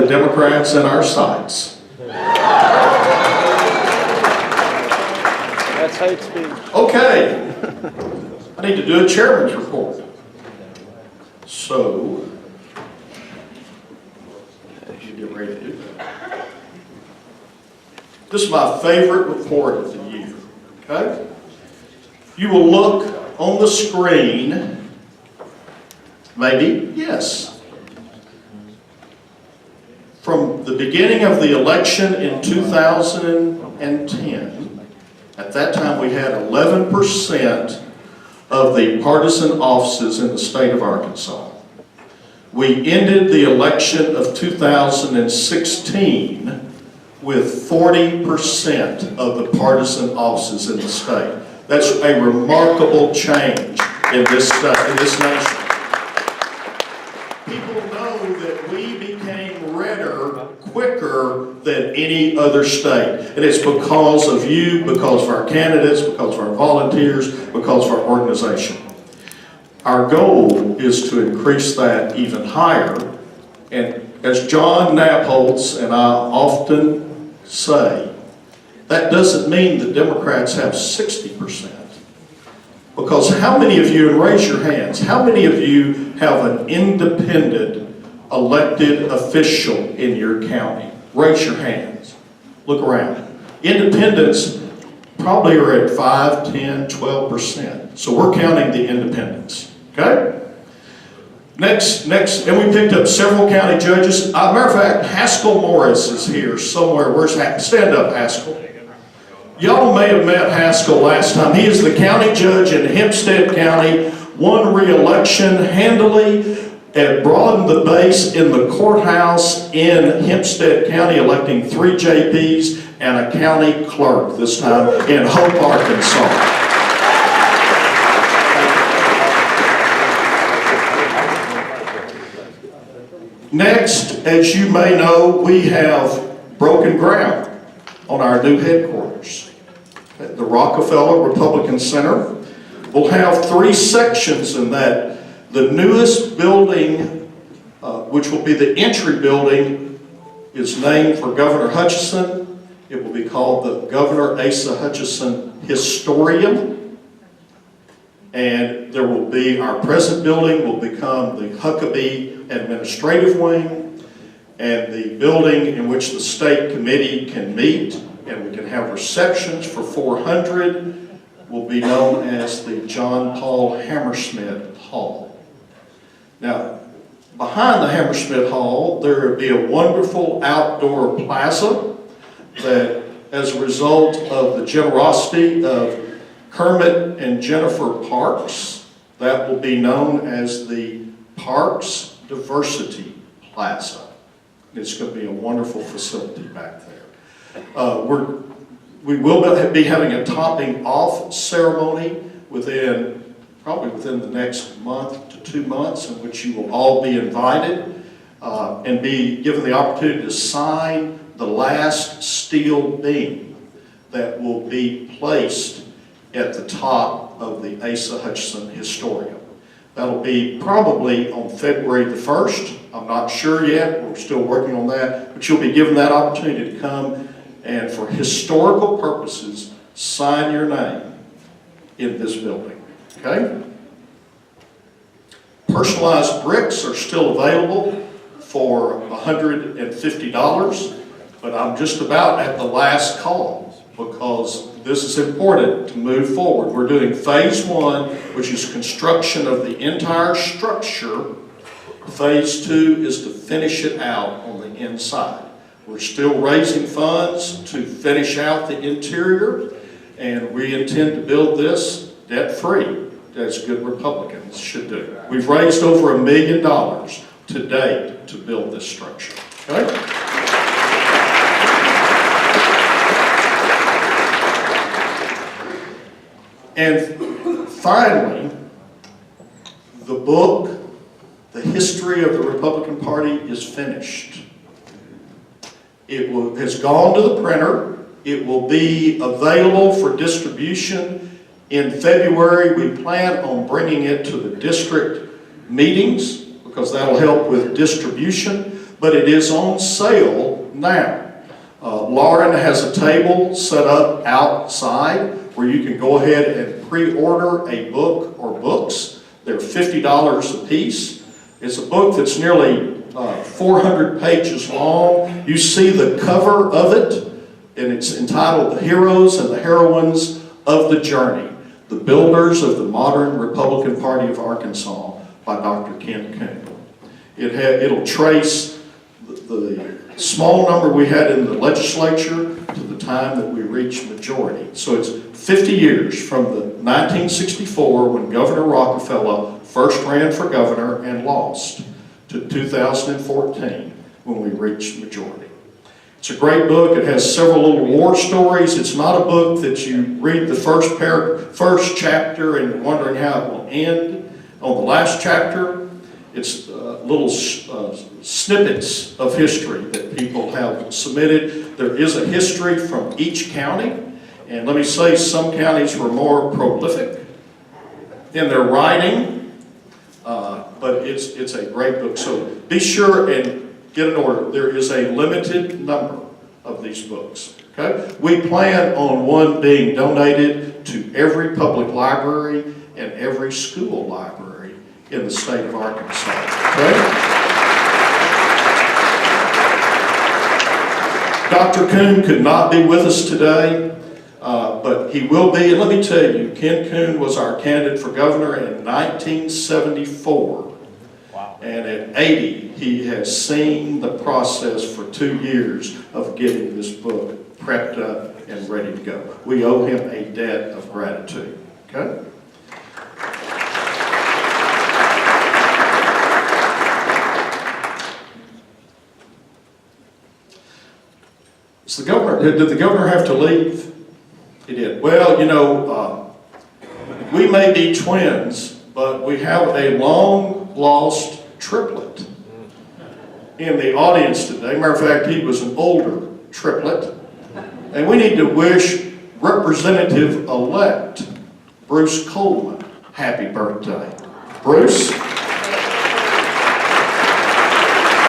the Democrats in our sights. That's hate speech. Okay. I need to do a chairman's report. So, you get ready to do that. This is my favorite report of the year. Okay? You will look on the screen. Maybe, yes. From the beginning of the election in 2010, at that time we had 11% of the partisan offices in the state of Arkansas. We ended the election of 2016 with 40% of the partisan offices in the state. That's a remarkable change in this nation. People know that we became redder quicker than any other state. And it's because of you, because of our candidates, because of our volunteers, because of our organization. Our goal is to increase that even higher. And as John Knapholz and I often say, that doesn't mean the Democrats have 60%. Because how many of you, and raise your hands, how many of you have an independent elected official in your county? Raise your hands. Look around. Independents probably are at 5, 10, 12%. So we're counting the independents. Okay? Next, and we picked up several county judges. Matter of fact, Haskell Morris is here somewhere. Where's Haskell? Stand up, Haskell. Y'all may have met Haskell last time. He is the county judge in Hempstead County, won re-election handily, and broadened the base in the courthouse in Hempstead County, electing 3 JPs and a county clerk this time in Hope, Arkansas. Next, as you may know, we have broken ground on our new headquarters. The Rockefeller Republican Center will have 3 sections in that. The newest building, which will be the entry building, is named for Governor Hutchinson. It will be called the Governor Asa Hutchinson Historium. And there will be, our present building will become the Huckabee Administrative Wing, and the building in which the state committee can meet and we can have receptions for 400 will be known as the John Paul Hammersmith Hall. Now, behind the Hammersmith Hall, there will be a wonderful outdoor plaza that, as a result of the generosity of Kermit and Jennifer Parks, that will be known as the Parks Diversity Plaza. It's going to be a wonderful facility back there. We will be having a topping off ceremony probably within the next month to 2 months, in which you will all be invited and be given the opportunity to sign the last steel beam that will be placed at the top of the Asa Hutchinson Historium. That'll be probably on February the 1st. I'm not sure yet. We're still working on that. But you'll be given that opportunity to come and, for historical purposes, sign your name in this building. Okay? Personalized bricks are still available for $150, but I'm just about at the last call because this is important to move forward. We're doing phase 1, which is construction of the entire structure. Phase 2 is to finish it out on the inside. We're still raising funds to finish out the interior, and we intend to build this debt-free, as good Republicans should do. We've raised over $1 million to date to build this structure. Okay? And finally, the book, The History of the Republican Party, is finished. It has gone to the printer. It will be available for distribution in February. We plan on bringing it to the district meetings because that'll help with distribution. but it is on sale now. Lauren has a table set up outside where you can go ahead and pre-order a book or books. They're $50 a piece. It's a book that's nearly 400 pages long. You see the cover of it, and it's entitled The Heroes and the Heroines of the Journey, The Builders of the Modern Republican Party of Arkansas by Dr. Ken Coon. It'll trace the small number we had in the legislature to the time that we reached majority. So it's 50 years from the 1964 when Governor Rockefeller first ran for governor and lost to 2014 when we reached majority. It's a great book. It has several little war stories. It's not a book that you read the first chapter and wondering how it will end. On the last chapter, it's little snippets of history that people have submitted. There is a history from each county, and let me say some counties were more prolific in their writing, but it's a great book. So be sure and get an order. There is a limited number of these books. Okay? We plan on one being donated to every public library and every school library in the state of Arkansas. Okay? Dr. Coon could not be with us today, but he will be. And let me tell you, Ken Coon was our candidate for governor in 1974. Wow. And at 80, he has seen the process for 2 years of getting this book prepped up and ready to go. We owe him a debt of gratitude. Okay? So did the governor have to leave? He did. Well, you know, we may be twins, but we have a long-lost triplet in the audience today. Matter of fact, he was an older triplet. And we need to wish Representative-elect Bruce Coleman happy birthday. Bruce?